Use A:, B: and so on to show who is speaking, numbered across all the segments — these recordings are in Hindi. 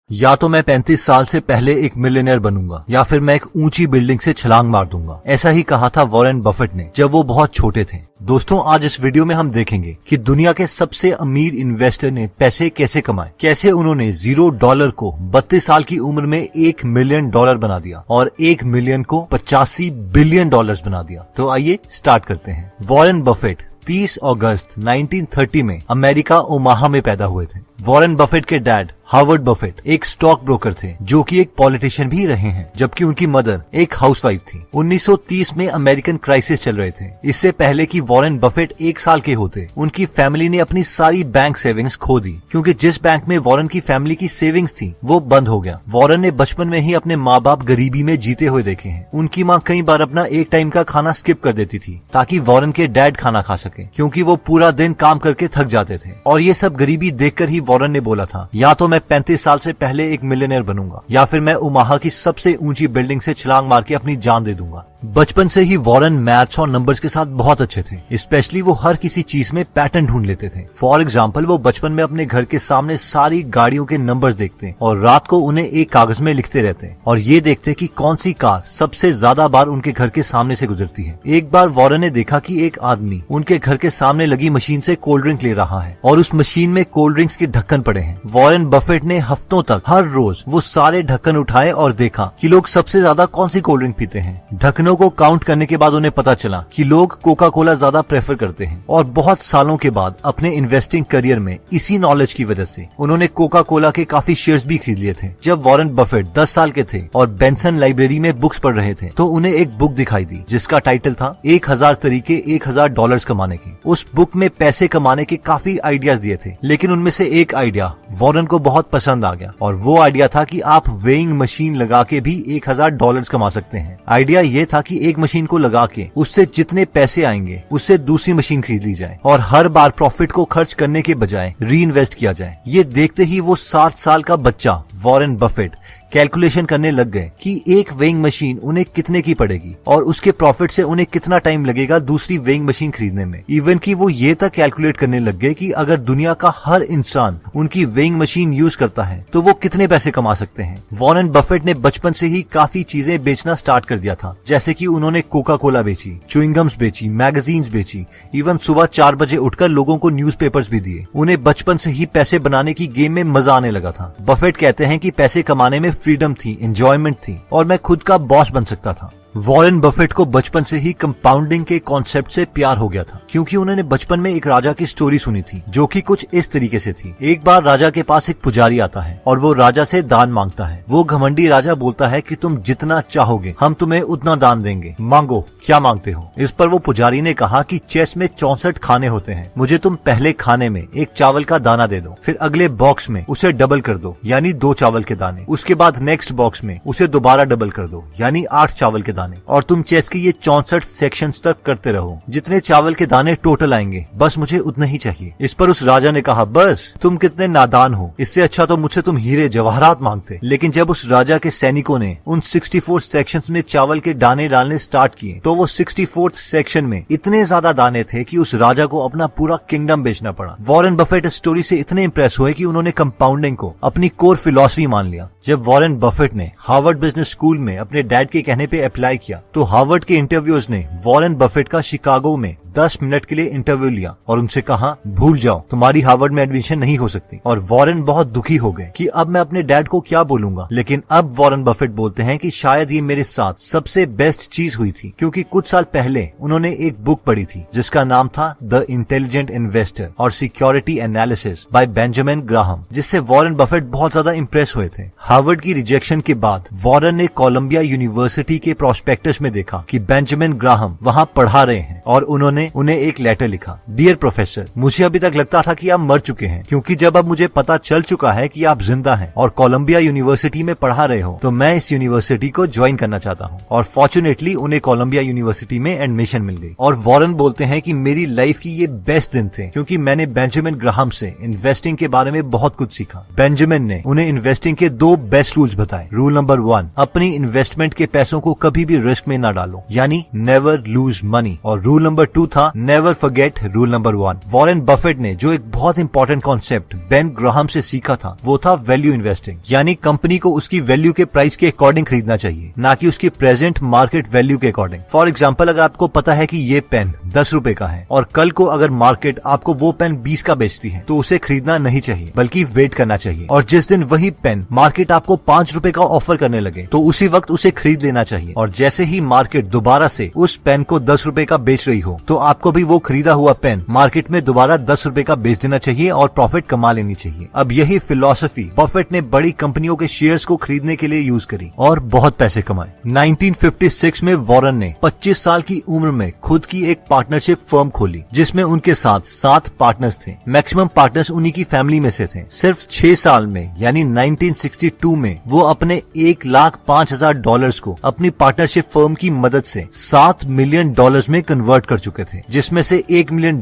A: या तो मैं 35 साल से पहले एक मिलियनेयर बनूंगा या फिर मैं एक ऊंची बिल्डिंग से छलांग मार दूंगा। ऐसा ही कहा था वॉरेन बफेट ने जब वो बहुत छोटे थे। दोस्तों, आज इस वीडियो में हम देखेंगे कि दुनिया के सबसे अमीर इन्वेस्टर ने पैसे कैसे कमाए, कैसे उन्होंने $0 को 32 साल की उम्र में $1 मिलियन बना दिया और 1 मिलियन को $85 बिलियन बना दिया। तो आइए स्टार्ट करते हैं। वॉरेन बफेट 30 अगस्त 1930 में अमेरिका ओमाहा में पैदा हुए थे। वॉरेन बफेट के डैड हार्वर्ड बफेट एक स्टॉक ब्रोकर थे जो कि एक पॉलिटिशियन भी रहे हैं, जबकि उनकी मदर एक हाउसवाइफ थी। 1930 में अमेरिकन क्राइसिस चल रहे थे। इससे पहले कि वॉरेन बफेट 1 साल के होते, उनकी फैमिली ने अपनी सारी बैंक सेविंग्स खो दी, क्योंकि जिस बैंक में वॉरेन की फैमिली की सेविंग्स थी वो बंद हो गया। वॉरेन ने बचपन में ही अपने माँ बाप गरीबी में जीते हुए देखे हैं। उनकी माँ कई बार अपना एक टाइम का खाना स्किप कर देती थी ताकि वॉरेन के डैड खाना खा सके, क्योंकि वो पूरा दिन काम करके थक जाते थे। और ये सब गरीबी देखकर ही वॉरेन ने बोला था, या तो मैं 35 साल से पहले एक मिलियनेयर बनूंगा या फिर मैं ओमाहा की सबसे ऊंची बिल्डिंग से छलांग मार के अपनी जान दे दूंगा। बचपन से ही वॉरेन मैथ्स और नंबर्स के साथ बहुत अच्छे थे। स्पेशली वो हर किसी चीज में पैटर्न ढूंढ लेते थे। फॉर एग्जाम्पल, वो बचपन में अपने घर के सामने सारी गाड़ियों के नंबर्स देखते और रात को उन्हें एक कागज में लिखते रहते और ये देखते कि कौन सी कार सबसे ज्यादा बार उनके घर के सामने से गुजरती है। एक बार वॉरेन ने देखा कि एक आदमी उनके घर के सामने लगी मशीन से कोल्ड ड्रिंक ले रहा है और उस मशीन में कोल्ड ड्रिंक्स के ढक्कन पड़े हैं। वॉरेन बफेट ने हफ्तों तक हर रोज वो सारे ढक्कन उठाए और देखा कि लोग सबसे ज्यादा कौन सी कोल्ड ड्रिंक पीते हैं। ढक्कनों को काउंट करने के बाद उन्हें पता चला कि लोग कोका कोला ज्यादा प्रेफर करते हैं। और बहुत सालों के बाद अपने इन्वेस्टिंग करियर में इसी नॉलेज की वजह से उन्होंने कोका कोला के काफी शेयर्स भी खरीद लिए थे। जब वॉरेन बफेट 10 साल के थे और बेंसन लाइब्रेरी में बुक्स पढ़ रहे थे तो उन्हें एक बुक दिखाई दी जिसका टाइटल था 1000 तरीके $1000 कमाने के। उस बुक में पैसे कमाने के काफी आइडियाज दिए थे, लेकिन उनमें से एक आइडिया वॉरेन को बहुत पसंद आ गया और वो आइडिया था कि आप वेइंग मशीन लगा के भी $1000 कमा सकते हैं। आइडिया ये था कि एक मशीन को लगा के उससे जितने पैसे आएंगे उससे दूसरी मशीन खरीद ली जाए और हर बार प्रॉफिट को खर्च करने के बजाय री इन्वेस्ट किया जाए। ये देखते ही वो 7 साल का बच्चा वॉरेन बफेट कैलकुलेशन करने लग गए कि एक वेइंग मशीन उन्हें कितने की पड़ेगी और उसके प्रॉफिट से उन्हें कितना टाइम लगेगा दूसरी वेइंग मशीन खरीदने में। इवन कि वो ये तक कैलकुलेट करने लग गए कि अगर दुनिया का हर इंसान उनकी वेइंग मशीन यूज करता है तो वो कितने पैसे कमा सकते हैं। वॉरेन बफेट ने बचपन से ही काफी चीजें बेचना स्टार्ट कर दिया था, जैसे कि उन्होंने कोका कोला बेची, च्युइंगम्स बेची, मैगजीन्स बेची, इवन सुबह 4 बजे उठकर लोगों को न्यूज़पेपर्स भी दिए। उन्हें बचपन से ही पैसे बनाने की गेम में मजा आने लगा था। बफेट कहते हैं कि पैसे कमाने में फ्रीडम थी, एंजॉयमेंट थी और मैं खुद का बॉस बन सकता था। वॉरेन बफेट को बचपन से ही कंपाउंडिंग के कॉन्सेप्ट से प्यार हो गया था, क्योंकि उन्होंने बचपन में एक राजा की स्टोरी सुनी थी जो कि कुछ इस तरीके से थी। एक बार राजा के पास एक पुजारी आता है और वो राजा से दान मांगता है। वो घमंडी राजा बोलता है कि तुम जितना चाहोगे हम तुम्हें उतना दान देंगे, मांगो क्या मांगते हो। इस पर वो पुजारी ने कहा कि चेस में 64 खाने होते हैं, मुझे तुम पहले खाने में एक चावल का दाना दे दो, फिर अगले बॉक्स में उसे डबल कर दो यानी 2 चावल के दाने, उसके बाद नेक्स्ट बॉक्स में उसे दोबारा डबल कर दो यानी 8 चावल के दाने, और तुम चेस के ये 64 सेक्शंस तक करते रहो। जितने चावल के दाने टोटल आएंगे बस मुझे उतना ही चाहिए। इस पर उस राजा ने कहा, बस तुम कितने नादान हो, इससे अच्छा तो मुझसे तुम हीरे जवाहरात मांगते। लेकिन जब उस राजा के सैनिकों ने उन 64 सेक्शंस में चावल के दाने डालने स्टार्ट किए तो वो 64th सेक्शन में इतने ज्यादा दाने थे कि उस राजा को अपना पूरा किंगडम बेचना पड़ा। वॉरेन बफेट इस स्टोरी से इतने इंप्रेस हुए कि उन्होंने कंपाउंडिंग को अपनी कोर फिलॉसफी मान लिया। जब वॉरेन बफेट ने हार्वर्ड बिजनेस स्कूल में अपने डैड के कहने पे अप्लाई किया तो हार्वर्ड के इंटरव्यूअर्स ने वॉरेन बफेट का शिकागो में 10 मिनट के लिए इंटरव्यू लिया और उनसे कहा, भूल जाओ, तुम्हारी हार्वर्ड में एडमिशन नहीं हो सकती। और वॉरेन बहुत दुखी हो गए कि अब मैं अपने डैड को क्या बोलूंगा। लेकिन अब वॉरेन बफेट बोलते हैं कि शायद ये मेरे साथ सबसे बेस्ट चीज हुई थी, क्योंकि कुछ साल पहले उन्होंने एक बुक पढ़ी थी जिसका नाम था द इंटेलिजेंट इन्वेस्टर और security analysis bye Benjamin Graham, जिससे वॉरेन बफेट बहुत ज्यादा इंप्रेस हुए थे। हार्वर्ड की रिजेक्शन के बाद वॉरेन ने कोलंबिया यूनिवर्सिटी के प्रोस्पेक्टस में देखा कि बेंजामिन ग्राहम वहाँ पढ़ा रहे हैं और उन्होंने उन्हें एक लेटर लिखा, डियर प्रोफेसर, मुझे अभी तक लगता था कि आप मर चुके हैं, क्योंकि जब अब मुझे पता चल चुका है कि आप जिंदा हैं और कोलंबिया यूनिवर्सिटी में पढ़ा रहे हो तो मैं इस यूनिवर्सिटी को ज्वाइन करना चाहता हूँ। और फॉर्चुनेटली उन्हें कोलंबिया यूनिवर्सिटी में एडमिशन मिल गई। और वॉरेन बोलते हैं कि मेरी लाइफ की ये बेस्ट दिन थे, क्योंकि मैंने बेंजामिन ग्राहम से इन्वेस्टिंग के बारे में बहुत कुछ सीखा। बेंजामिन ने उन्हें इन्वेस्टिंग के 2 बेस्ट रूल्स बताए। रूल नंबर 1, अपनी इन्वेस्टमेंट के पैसों को कभी भी रिस्क में न डालो, यानी नेवर लूज मनी। और रूल नंबर 2 था never forget rule number 1। Warren Buffett ने जो एक बहुत इंपॉर्टेंट कॉन्सेप्ट बेन ग्राहम से सीखा था वो था वैल्यू इन्वेस्टिंग, यानी कंपनी को उसकी वैल्यू के प्राइस के अकॉर्डिंग खरीदना चाहिए, ना कि उसकी प्रेजेंट मार्केट वैल्यू के अकॉर्डिंग। फॉर एग्जाम्पल, अगर आपको पता है कि ये पेन 10 रुपए का है और कल को अगर मार्केट आपको वो पेन 20 का बेचती है तो उसे खरीदना नहीं चाहिए बल्कि वेट करना चाहिए। और जिस दिन वही पेन मार्केट आपको 5 रुपए का ऑफर करने लगे तो उसी वक्त उसे खरीद लेना चाहिए। और जैसे ही मार्केट दोबारा से उस पेन को 10 रुपए का बेच रही हो तो आपको भी वो खरीदा हुआ पेन मार्केट में दोबारा 10 रुपए का बेच देना चाहिए और प्रॉफिट कमा लेनी चाहिए। अब यही फिलॉसफी बफेट ने बड़ी कंपनियों के शेयर्स को खरीदने के लिए यूज करी और बहुत पैसे कमाए। 1956 में वॉरेन ने 25 साल की उम्र में खुद की एक पार्टनरशिप फर्म खोली जिसमें उनके साथ 7 पार्टनर्स थे। मैक्सिमम पार्टनर्स उन्हीं की फैमिली में से थे। सिर्फ 6 साल में यानी 1962 में वो अपने $1,05,000 को अपनी पार्टनरशिप फर्म की मदद से $7 मिलियन में कन्वर्ट कर चुके थे, जिसमें से $1 मिलियन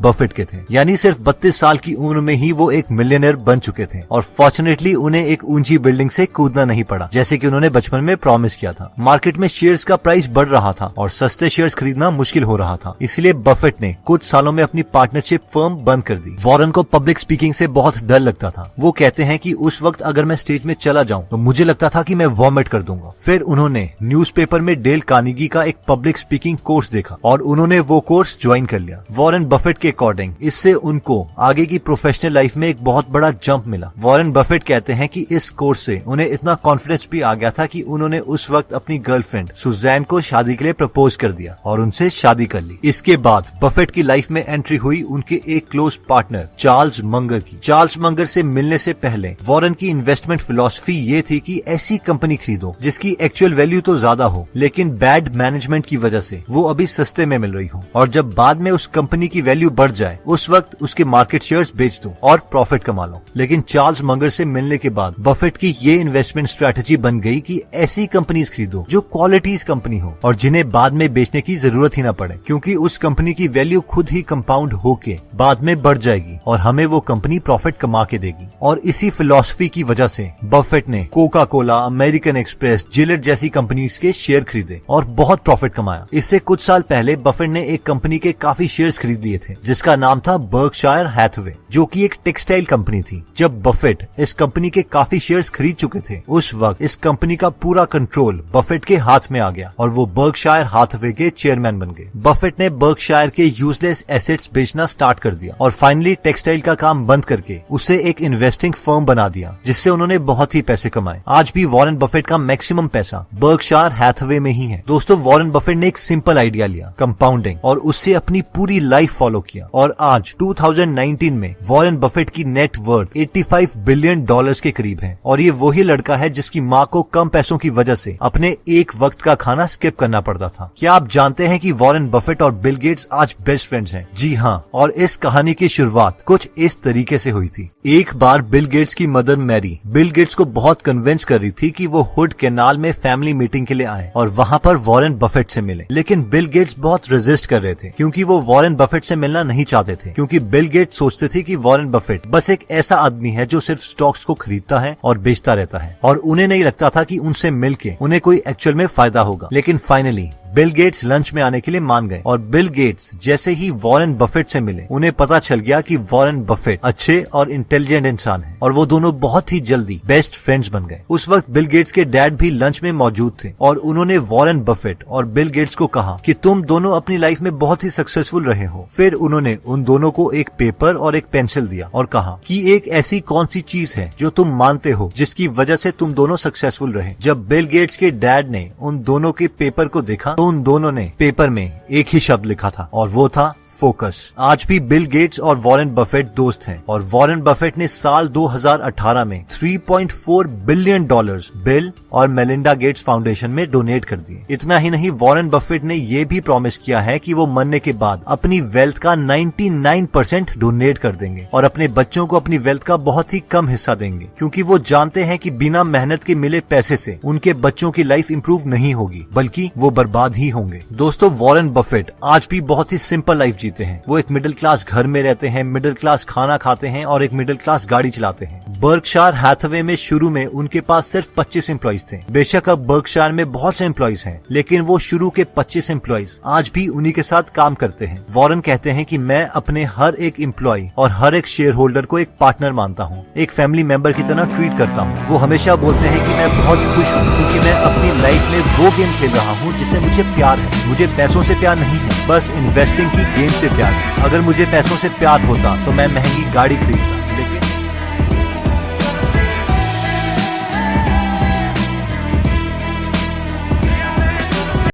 A: बफेट के थे। यानी सिर्फ 32 साल की उम्र में ही वो एक मिलियनर बन चुके थे। और फॉर्चुनेटली उन्हें एक ऊंची बिल्डिंग से कूदना नहीं पड़ा जैसे कि उन्होंने बचपन में प्रॉमिस किया था। मार्केट में शेयर्स का प्राइस बढ़ रहा था और सस्ते शेयर्स खरीदना मुश्किल हो रहा था, इसलिए बफेट ने कुछ सालों में अपनी पार्टनरशिप फर्म बंद कर दी। वॉरेन को पब्लिक स्पीकिंग से बहुत डर लगता था। वो कहते हैं कि उस वक्त अगर मैं स्टेज में चला जाऊं तो मुझे लगता था कि मैं वॉमिट कर दूंगा। फिर उन्होंने न्यूज़पेपर में डेल कार्नेगी का एक पब्लिक स्पीकिंग कोर्स देखा और उन्होंने वो कोर्स ज्वाइन कर लिया। वॉरेन बफेट के अकॉर्डिंग इससे उनको आगे की प्रोफेशनल लाइफ में एक बहुत बड़ा जंप मिला। वॉरेन बफेट कहते हैं कि इस कोर्स से उन्हें इतना कॉन्फिडेंस भी आ गया था कि उन्होंने उस वक्त अपनी गर्लफ्रेंड सुजैन को शादी के लिए प्रपोज कर दिया और उनसे शादी कर ली। इसके बाद बफेट की लाइफ में एंट्री हुई उनके एक क्लोज पार्टनर चार्ल्स मंगर की। चार्ल्स मंगर से मिलने से पहले वॉरेन की इन्वेस्टमेंट फिलॉसफी ये थी कि ऐसी कंपनी खरीदो जिसकी एक्चुअल वैल्यू तो ज्यादा हो लेकिन बैड मैनेजमेंट की वजह से वो अभी सस्ते में मिल रही हो, और जब बाद में उस कंपनी की वैल्यू बढ़ जाए उस वक्त उसके मार्केट शेयर्स बेच दो और प्रॉफिट कमा लो। लेकिन चार्ल्स मंगर से मिलने के बाद बफेट की ये इन्वेस्टमेंट स्ट्रेटेजी बन गई कि ऐसी कंपनीज खरीदो जो क्वालिटीज कंपनी हो और जिन्हें बाद में बेचने की जरूरत ही न पड़े, क्योंकि उस कंपनी की वैल्यू खुद ही कंपाउंड होके बाद में बढ़ जाएगी और हमें वो कंपनी प्रॉफिट कमा के देगी। और इसी फिलॉसफी की वजह से बफेट ने Coca Cola, American express, Gillette जैसी कंपनीज के शेयर खरीदे और बहुत प्रॉफिट कमाया। इससे कुछ साल पहले बफेट ने एक कंपनी के काफी शेयर्स खरीद लिए थे जिसका नाम था बर्कशायर हैथवे, जो कि एक टेक्सटाइल कंपनी थी। जब बफेट इस कंपनी के काफी शेयर्स खरीद चुके थे उस वक्त इस कंपनी का पूरा कंट्रोल बफेट के हाथ में आ गया और वो बर्कशायर हैथवे के चेयरमैन बन गए। बफेट ने बर्कशायर के यूजलेस एसेट्स बेचना स्टार्ट कर दिया और फाइनली टेक्सटाइल का काम बंद करके उसे एक इन्वेस्टिंग फर्म बना दिया जिससे उन्होंने बहुत ही पैसे कमाए। आज भी वॉरेन बफेट का मैक्सिमम पैसा बर्कशायर हैथवे में ही है। दोस्तों, वॉरेन बफेट ने एक सिंपल आइडिया लिया, कंपाउंडिंग, और उससे अपनी पूरी लाइफ फॉलो किया और आज 2019 में वॉरेन बफेट की नेट वर्थ $85 बिलियन के करीब है। और ये वही लड़का है जिसकी माँ को कम पैसों की वजह से अपने एक वक्त का खाना स्किप करना पड़ता था। क्या आप जानते हैं कि वॉरेन बफेट और बिल गेट्स आज बेस्ट फ्रेंड्स हैं? जी हाँ, और इस कहानी की शुरुआत कुछ इस तरीके से हुई थी। एक बार बिल गेट्स की मदर मैरी बिल गेट्स को बहुत कन्विंस कर रही थी कि वो हुड कैनाल में फैमिली मीटिंग के लिए आए और वहाँ पर वॉरेन बफेट से मिले। लेकिन बिल गेट्स बहुत रेजिस्ट कर रहे थे क्योंकि वो वॉरेन बफेट से मिलना नहीं चाहते थे, क्योंकि बिल गेट्स सोचते थे कि वॉरेन बफेट बस एक ऐसा आदमी है जो सिर्फ स्टॉक्स को खरीदता है और बेचता रहता है, और उन्हें नहीं लगता था कि उनसे मिलके उन्हें कोई एक्चुअल में फायदा होगा। लेकिन फाइनली बिल गेट्स लंच में आने के लिए मान गए और बिल गेट्स जैसे ही वॉरेन बफेट से मिले उन्हें पता चल गया कि वॉरेन बफेट अच्छे और इंटेलिजेंट इंसान हैं और वो दोनों बहुत ही जल्दी बेस्ट फ्रेंड्स बन गए। उस वक्त बिल गेट्स के डैड भी लंच में मौजूद थे और उन्होंने वॉरेन बफेट और बिल गेट्स को कहा कि तुम दोनों अपनी लाइफ में बहुत ही सक्सेसफुल रहे हो। फिर उन्होंने उन दोनों को एक पेपर और एक पेंसिल दिया और कहा कि एक ऐसी कौन सी चीज है जो तुम मानते हो जिसकी वजह से तुम दोनों सक्सेसफुल रहे। जब बिल गेट्स के डैड ने उन दोनों के पेपर को देखा तो उन दोनों ने पेपर में एक ही शब्द लिखा था और वो था फोकस। आज भी बिल गेट्स और वॉरेन बफेट दोस्त हैं और वॉरेन बफेट ने साल 2018 में $3.4 बिलियन बिल और मेलिंडा गेट्स फाउंडेशन में डोनेट कर दिए। इतना ही नहीं, वॉरेन बफेट ने ये भी प्रॉमिस किया है कि वो मरने के बाद अपनी वेल्थ का 99% डोनेट कर देंगे और अपने बच्चों को अपनी वेल्थ का बहुत ही कम हिस्सा देंगे, क्योंकि वो जानते हैं कि बिना मेहनत के मिले पैसे से उनके बच्चों की लाइफ इंप्रूव नहीं होगी बल्कि वो बर्बाद ही होंगे। दोस्तों, वॉरेन बफेट आज भी बहुत ही सिंपल लाइफ जीते हैं। वो एक मिडिल क्लास घर में रहते हैं, मिडिल क्लास खाना खाते हैं और एक मिडिल क्लास गाड़ी चलाते हैं। बर्कशायर हैथवे में शुरू में उनके पास सिर्फ 25 एम्प्लॉइज थे। बेशक अब बर्कशायर में बहुत से एम्प्लॉइज हैं, लेकिन वो शुरू के 25 एम्प्लॉइज आज भी उन्हीं के साथ काम करते हैं। वॉरेन कहते हैं कि मैं अपने हर एक एम्प्लॉय और हर एक शेयर होल्डर को एक पार्टनर मानता हूँ, एक फैमिली मेंबर की तरह ट्रीट करता हूँ। वो हमेशा बोलते हैं कि मैं बहुत खुश हूँ क्योंकि मैं अपनी लाइफ में वो गेम खेल रहा हूँ जिससे मुझे प्यार है। मुझे पैसों से प्यार नहीं है, बस इन्वेस्टिंग की गेम से प्यार है। अगर मुझे पैसों से प्यार होता तो मैं महंगी गाड़ी खरीदता,